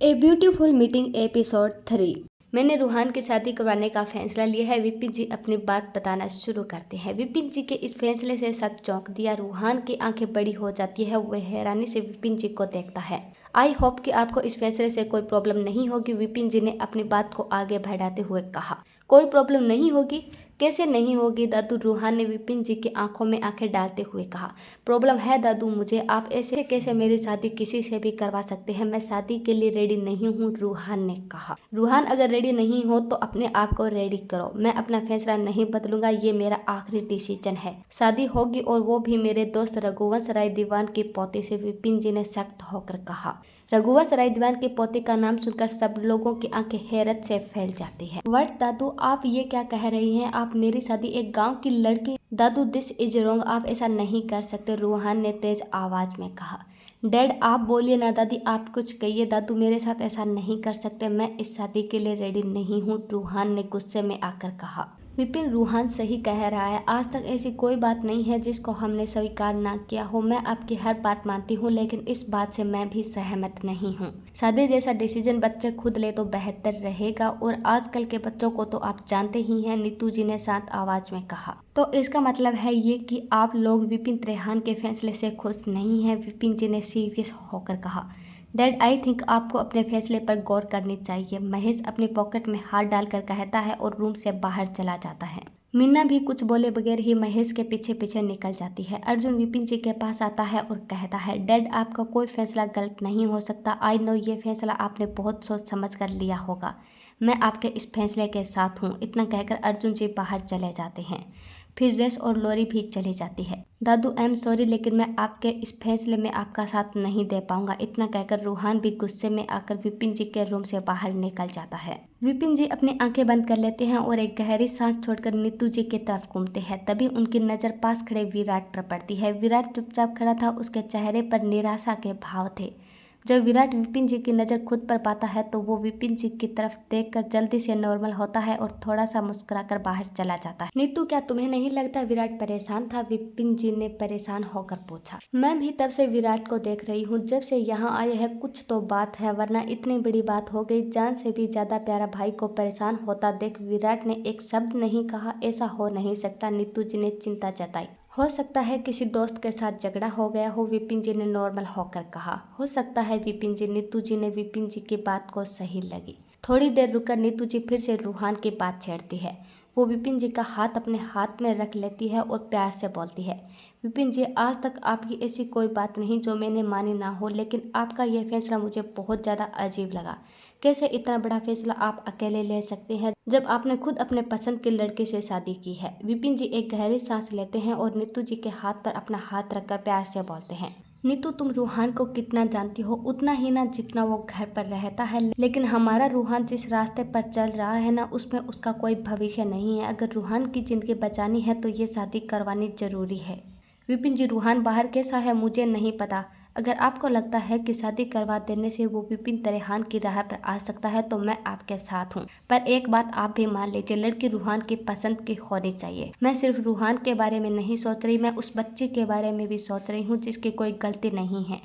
A beautiful meeting episode 3। मैंने रूहान की शादी करवाने का फैसला लिया है। विपिन जी अपनी बात बताना शुरू करते हैं। विपिन जी के इस फैसले से सब चौंक दिया। रूहान की आंखें बड़ी हो जाती है। वह हैरानी से विपिन जी को देखता है। आई होप कि आपको इस फैसले से कोई प्रॉब्लम नहीं होगी, विपिन जी ने अपनी बात को आगे बढ़ाते हुए कहा। कोई प्रॉब्लम नहीं होगी? कैसे नहीं होगी दादू? रूहान ने विपिन जी की आंखों में आंखें डालते हुए कहा। प्रॉब्लम है दादू मुझे। आप ऐसे कैसे मेरी शादी किसी से भी करवा सकते हैं? मैं शादी के लिए रेडी नहीं हूँ, रूहान ने कहा। रूहान अगर रेडी नहीं हो तो अपने आप को रेडी करो। मैं अपना फैसला नहीं बदलूंगा, ये मेरा आखिरी डिसीजन है। शादी होगी और वो भी मेरे दोस्त रघुवंश राय दीवान की पोती से, विपिन जी ने सख्त होकर कहा। रघुवंश राय दीवान की पोती का नाम सुनकर सब लोगों की आंखें हैरत से फैल जाती है। व्हाट दादू, आप ये क्या कह रही हैं? आप मेरी शादी एक गांव की लड़की? दादू दिस इज रॉन्ग, आप ऐसा नहीं कर सकते, रूहान ने तेज आवाज में कहा। डैड आप बोलिए ना। दादी आप कुछ कहिए। दादू मेरे साथ ऐसा नहीं कर सकते, मैं इस शादी के लिए रेडी नहीं हूँ, रूहान ने गुस्से में आकर कहा। विपिन, रूहान सही कह रहा है। आज तक ऐसी कोई बात नहीं है जिसको हमने स्वीकार ना किया हो। मैं आपकी हर बात मानती हूँ, लेकिन इस बात से मैं भी सहमत नहीं हूँ। शादी जैसा डिसीजन बच्चे खुद ले तो बेहतर रहेगा, और आजकल के बच्चों को तो आप जानते ही हैं, नीतू जी ने शांत आवाज में कहा। तो इसका मतलब है ये कि आप लोग विपिन त्रेहान के फैसले से खुश नहीं हैं, विपिन जी ने सीरियस होकर कहा। डैड आई थिंक आपको अपने फैसले पर गौर करनी चाहिए, महेश अपनी पॉकेट में हाथ डालकर कहता है और रूम से बाहर चला जाता है। मीना भी कुछ बोले बगैर ही महेश के पीछे पीछे निकल जाती है। अर्जुन विपिन जी के पास आता है और कहता है, डैड आपका कोई फैसला गलत नहीं हो सकता। आई नो ये फैसला आपने बहुत सोच समझ कर लिया होगा। मैं आपके इस फैसले के साथ हूँ। इतना कहकर अर्जुन जी बाहर चले जाते हैं। फिर रेस और लोरी भी चली जाती है। दादू आई एम सॉरी, लेकिन मैं आपके इस फैसले में आपका साथ नहीं दे पाऊंगा। इतना कहकर रूहान भी गुस्से में आकर विपिन जी के रूम से बाहर निकल जाता है। विपिन जी अपनी आंखें बंद कर लेते हैं और एक गहरी सांस छोड़कर नीतू जी की तरफ घूमते हैं। तभी उनकी नजर पास खड़े विराट पर पड़ती है। विराट चुपचाप खड़ा था, उसके चेहरे पर निराशा के भाव थे। जब विराट विपिन जी की नज़र खुद पर पाता है तो वो विपिन जी की तरफ देखकर जल्दी से नॉर्मल होता है और थोड़ा सा मुस्कुराकर बाहर चला जाता है। नीतू क्या तुम्हें नहीं लगता विराट परेशान था? विपिन जी ने परेशान होकर पूछा। मैं भी तब से विराट को देख रही हूँ, जब से यहाँ आए हैं। कुछ तो बात है, वरना इतनी बड़ी बात हो गई। जान से भी ज्यादा प्यारा भाई को परेशान होता देख विराट ने एक शब्द नहीं कहा। ऐसा हो नहीं सकता, नीतू जी ने चिंता जताई। हो सकता है किसी दोस्त के साथ झगड़ा हो गया हो, विपिन जी ने नॉर्मल होकर कहा। हो सकता है विपिन जी। नीतू जी ने विपिन जी की बात को सही लगी। थोड़ी देर रुककर नीतू जी फिर से रूहान की बात छेड़ती है। वो विपिन जी का हाथ अपने हाथ में रख लेती है और प्यार से बोलती है, विपिन जी आज तक आपकी ऐसी कोई बात नहीं जो मैंने मानी ना हो, लेकिन आपका यह फैसला मुझे बहुत ज़्यादा अजीब लगा। कैसे इतना बड़ा फैसला आप अकेले ले सकते हैं जब आपने खुद अपने पसंद के लड़के से शादी की है? विपिन जी एक गहरी सांस लेते हैं और नीतू जी के हाथ पर अपना हाथ रखकर प्यार से बोलते हैं, नीतू तुम रूहान को कितना जानती हो? उतना ही ना जितना वो घर पर रहता है। लेकिन हमारा रूहान जिस रास्ते पर चल रहा है ना, उसमें उसका कोई भविष्य नहीं है। अगर रूहान की जिंदगी बचानी है तो ये शादी करवानी जरूरी है। विपिन जी रूहान बाहर कैसा है मुझे नहीं पता। अगर आपको लगता है कि शादी करवा देने से वो विपिन त्रेहान की राह पर आ सकता है तो मैं आपके साथ हूँ, पर एक बात आप भी मान लीजिए, लड़की रूहान की पसंद की होनी चाहिए। मैं सिर्फ रूहान के बारे में नहीं सोच रही, मैं उस बच्चे के बारे में भी सोच रही हूँ जिसकी कोई गलती नहीं है।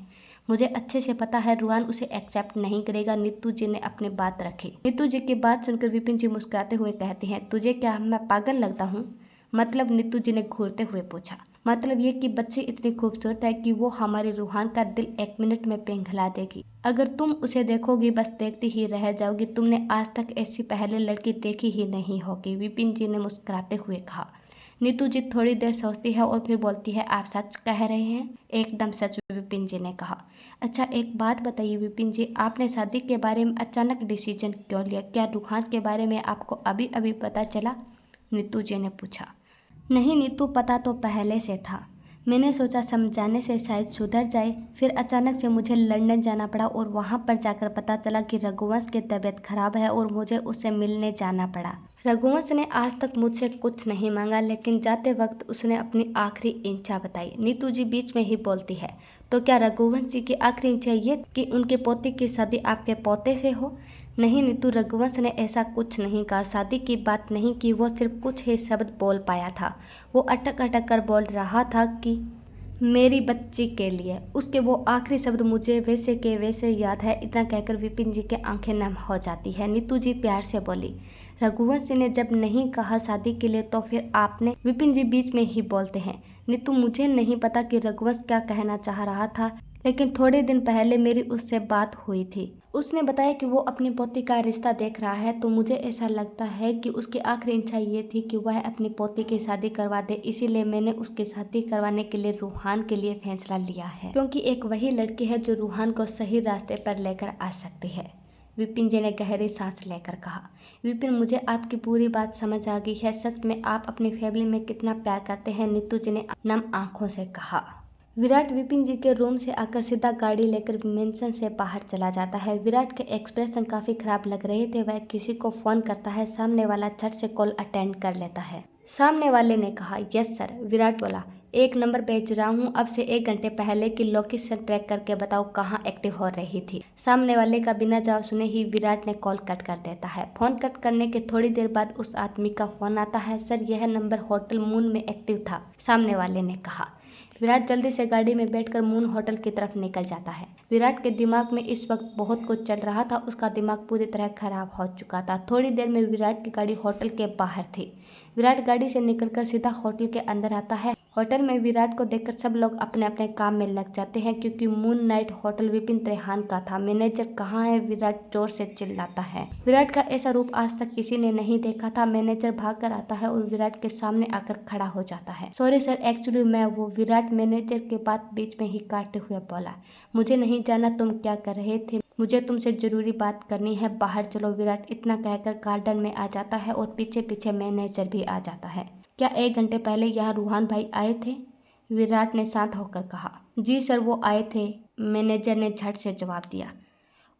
मुझे अच्छे से पता है रूहान उसे एक्सेप्ट नहीं करेगा। नीतू जी ने अपनी बात रखी। नीतू जी की बात सुनकर विपिन जी मुस्कुराते हुए कहते हैं, तुझे क्या मैं पागल लगता हूँ? मतलब? नीतू जी ने घूरते हुए पूछा। मतलब ये कि बच्ची इतनी खूबसूरत है कि वो हमारे रूहान का दिल एक मिनट में पिघला देगी। अगर तुम उसे देखोगी बस देखती ही रह जाओगी। तुमने आज तक ऐसी पहले लड़की देखी ही नहीं होगी, विपिन जी ने मुस्कुराते हुए कहा। नीतू जी थोड़ी देर सोचती है और फिर बोलती है, आप सच कह रहे हैं? एकदम सच, विपिन जी ने कहा। अच्छा एक बात बताइए विपिन जी, आपने शादी के बारे में अचानक डिसीजन क्यों लिया? क्या रूहान के बारे में आपको अभी अभी पता चला? नीतू जी ने पूछा। नहीं नीतू, पता तो पहले से था। मैंने सोचा समझाने से शायद सुधर जाए, फिर अचानक से मुझे लंदन जाना पड़ा और वहाँ पर जाकर पता चला कि रघुवंश की तबीयत खराब है और मुझे उससे मिलने जाना पड़ा। रघुवंश ने आज तक मुझसे कुछ नहीं मांगा, लेकिन जाते वक्त उसने अपनी आखिरी इच्छा बताई। नीतू जी बीच में ही बोलती है, तो क्या रघुवंश जी की आखिरी इच्छा ये कि उनके पोते की शादी आपके पोते से हो? नहीं नीतू, रघुवंश ने ऐसा कुछ नहीं कहा, शादी की बात नहीं की। वो सिर्फ कुछ ही शब्द बोल पाया था। वो अटक अटक कर बोल रहा था कि मेरी बच्ची के लिए। उसके वो आखिरी शब्द मुझे वैसे के वैसे याद है। इतना कहकर विपिन जी के आंखें नम हो जाती है। नीतू जी प्यार से बोली, रघुवंश ने जब नहीं कहा शादी के लिए तो फिर आपने। विपिन जी बीच में ही बोलते हैं, नीतू मुझे नहीं पता कि रघुवंश क्या कहना चाह रहा था, लेकिन थोड़े दिन पहले मेरी उससे बात हुई थी। उसने बताया कि वो अपनी पोती का रिश्ता देख रहा है, तो मुझे ऐसा लगता है कि उसकी आखिरी इच्छा ये थी कि वह अपनी पोती की शादी करवा दे। इसीलिए मैंने उसकी शादी करवाने के लिए रूहान के लिए फैसला लिया है, क्योंकि एक वही लड़की है जो रूहान को सही रास्ते पर लेकर आ सकती है। विपिन जी ने गहरी सांस लेकर कहा, विपिन मुझे आपकी पूरी बात समझ आ गई है। सच में आप अपनी फैमिली में कितना प्यार करते हैं, नीतू जी ने नम आंखों से कहा। विराट विपिन जी के रूम से आकर सीधा गाड़ी लेकर मेंशन से बाहर चला जाता है। विराट के एक्सप्रेशन काफी खराब लग रहे थे। वह किसी को फोन करता है, सामने वाला झट से कॉल अटेंड कर लेता है। सामने वाले ने कहा, यस सर। विराट बोला, एक नंबर भेज रहा हूँ अब से 1 घंटे पहले की लोकेशन ट्रैक करके बताओ कहाँ एक्टिव हो रही थी। सामने वाले का बिना जवाब सुने ही विराट ने कॉल कट कर देता है। फोन कट करने के थोड़ी देर बाद उस आदमी का फोन आता है। सर यह नंबर होटल मून में एक्टिव था, सामने वाले ने कहा। विराट जल्दी से गाड़ी में बैठकर मून होटल की तरफ निकल जाता है। विराट के दिमाग में इस वक्त बहुत कुछ चल रहा था। उसका दिमाग पूरी तरह खराब हो चुका था। थोड़ी देर में विराट की गाड़ी होटल के बाहर थी। विराट गाड़ी से निकलकर सीधा होटल के अंदर आता है। होटल में विराट को देखकर सब लोग अपने अपने काम में लग जाते हैं, क्योंकि moon night hotel Vipin Trehan का था। मैनेजर कहाँ है, विराट जोर से चिल्लाता है। विराट का ऐसा रूप आज तक किसी ने नहीं देखा था। मैनेजर भागकर आता है और विराट के सामने आकर खड़ा हो जाता है। सॉरी सर, एक्चुअली मैं वो। विराट मैनेजर के बात बीच में ही काटते हुए बोला, मुझे नहीं जाना तुम क्या कर रहे थे, मुझे तुमसे जरूरी बात करनी है, बाहर चलो। विराट इतना कहकर गार्डन में आ जाता है और पीछे पीछे मैनेजर भी आ जाता है। क्या 1 घंटे पहले यहाँ रूहान भाई आए थे? विराट ने शांत होकर कहा। जी सर, वो आए थे, मैनेजर ने झट से जवाब दिया।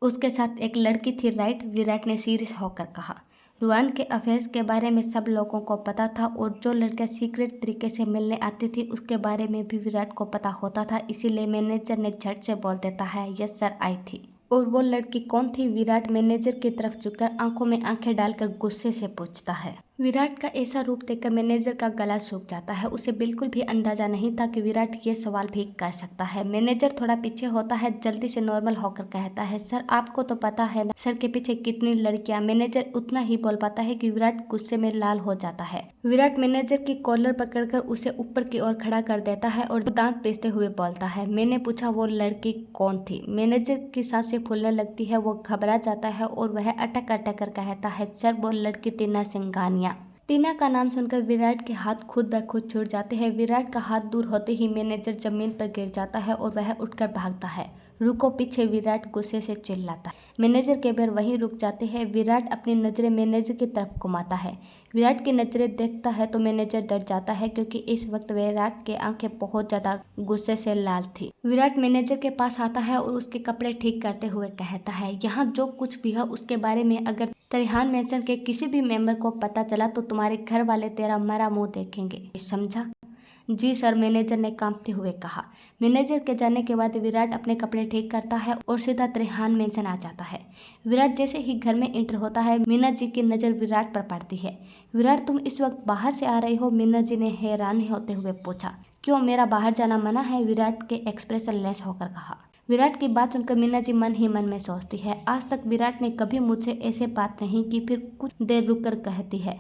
उसके साथ एक लड़की थी राइट? विराट ने सीरियस होकर कहा। रूहान के अफेयर्स के बारे में सब लोगों को पता था, और जो लड़कियां सीक्रेट तरीके से मिलने आती थी उसके बारे में भी विराट को पता होता था। इसीलिए मैनेजर ने झट से बोल देता है, यस सर आई थी। और वो लड़की कौन थी? विराट मैनेजर की तरफ झुककर आंखों में आंखें डालकर गुस्से से पूछता है। विराट का ऐसा रूप देखकर मैनेजर का गला सूख जाता है। उसे बिल्कुल भी अंदाजा नहीं था कि विराट ये सवाल भी कर सकता है। मैनेजर थोड़ा पीछे होता है, जल्दी से नॉर्मल होकर कहता है, सर आपको तो पता है ना सर के पीछे कितनी लड़कियां। मैनेजर उतना ही बोल पाता है कि विराट गुस्से में लाल हो जाता है। विराट मैनेजर की कॉलर पकड़कर उसे ऊपर की ओर खड़ा कर देता है और दांत पीसते हुए बोलता है, मैंने पूछा वो लड़की कौन थी? मैनेजर की सांसें फूलने लगती है। वो घबरा जाता है और वह अटक अटक कर कहता है, सर वो लड़की टीना सिंघानिया। टीना का नाम सुनकर विराट के हाथ खुद ब खुद छूट जाते हैं। विराट का हाथ दूर होते ही मैनेजर जमीन पर गिर जाता है और वह उठकर भागता है। रुको पीछे, विराट गुस्से से चिल्लाता है। मैनेजर के पैर वहीं रुक जाते हैं। विराट अपनी नजरें मैनेजर की तरफ घुमाता है। विराट की नजरें देखता है तो मैनेजर डर जाता है, क्योंकि इस वक्त विराट की आंखें बहुत ज्यादा गुस्से से लाल थी। विराट मैनेजर के पास आता है और उसके कपड़े ठीक करते हुए कहता है, यहाँ जो कुछ भी है उसके बारे में अगर त्रेहान मेंशन के किसी भी मेंबर को पता चला तो तुम्हारे घर वाले तेरा मरा मुंह देखेंगे, समझा? जी सर, मैनेजर ने कांपते हुए कहा। मैनेजर के जाने के बाद विराट अपने कपड़े ठीक करता है और सीधा त्रेहान मेंशन आ जाता है। विराट जैसे ही घर में एंटर होता है, मीना जी की नज़र विराट पर पड़ती है। विराट तुम इस वक्त बाहर से आ रही हो? मीना जी ने हैरान होते हुए पूछा। क्यों, मेरा बाहर जाना मना है? विराट के एक्सप्रेशन लेस होकर कहा। विराट की बात सुनकर मीना जी मन ही मन में सोचती है, आज तक विराट ने कभी मुझसे ऐसे बात नहीं की। फिर कुछ देर रुक कर कहती है,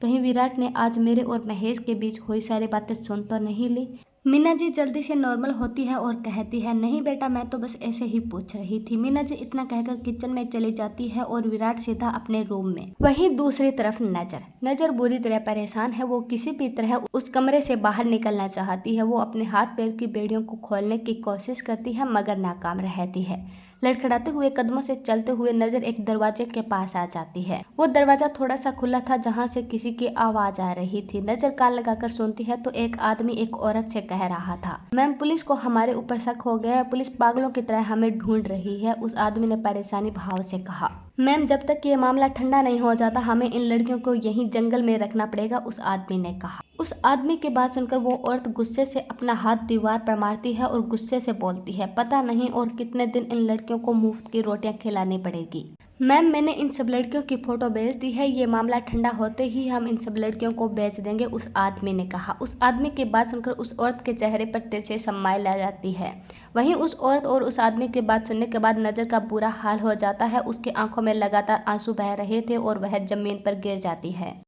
कहीं विराट ने आज मेरे और महेश के बीच हुई सारी बातें सुन तो नहीं ली? मीना जी जल्दी से नॉर्मल होती है और कहती है, नहीं बेटा, मैं तो बस ऐसे ही पूछ रही थी। मीना जी इतना कहकर किचन में चली जाती है और विराट सीधा अपने रूम में। वहीं दूसरी तरफ नजर बुरी तरह परेशान है। वो किसी भी तरह उस कमरे से बाहर निकलना चाहती है। वो अपने हाथ पैर की बेड़ियों को खोलने की कोशिश करती है, मगर नाकाम रहती है। लड़खड़ाते हुए कदमों से चलते हुए नजर एक दरवाजे के पास आ जाती है। वो दरवाजा थोड़ा सा खुला था, जहाँ से किसी की आवाज आ रही थी। नजर कान लगाकर सुनती है तो एक आदमी एक औरत से कह रहा था, मैम पुलिस को हमारे ऊपर शक हो गया है, पुलिस पागलों की तरह हमें ढूंढ रही है। उस आदमी ने परेशानी भाव से कहा, मैम जब तक ये मामला ठंडा नहीं हो जाता हमें इन लड़कियों को यहीं जंगल में रखना पड़ेगा, उस आदमी ने कहा। उस आदमी की बात सुनकर वो औरत गुस्से से अपना हाथ दीवार पर मारती है और गुस्से से बोलती है, पता नहीं और कितने दिन इन लड़कियों को मुफ्त की रोटियां खिलानी पड़ेगी। मैम, मैंने इन सब लड़कियों की फ़ोटो भेज दी है, ये मामला ठंडा होते ही हम इन सब लड़कियों को भेज देंगे, उस आदमी ने कहा। उस आदमी की बात सुनकर उस औरत के चेहरे पर तिरछी स्माइल आ जाती है। वहीं उस औरत और उस आदमी की बात सुनने के बाद नज़र का बुरा हाल हो जाता है। उसकी आंखों में लगातार आंसू बह रहे थे और वह ज़मीन पर गिर जाती है।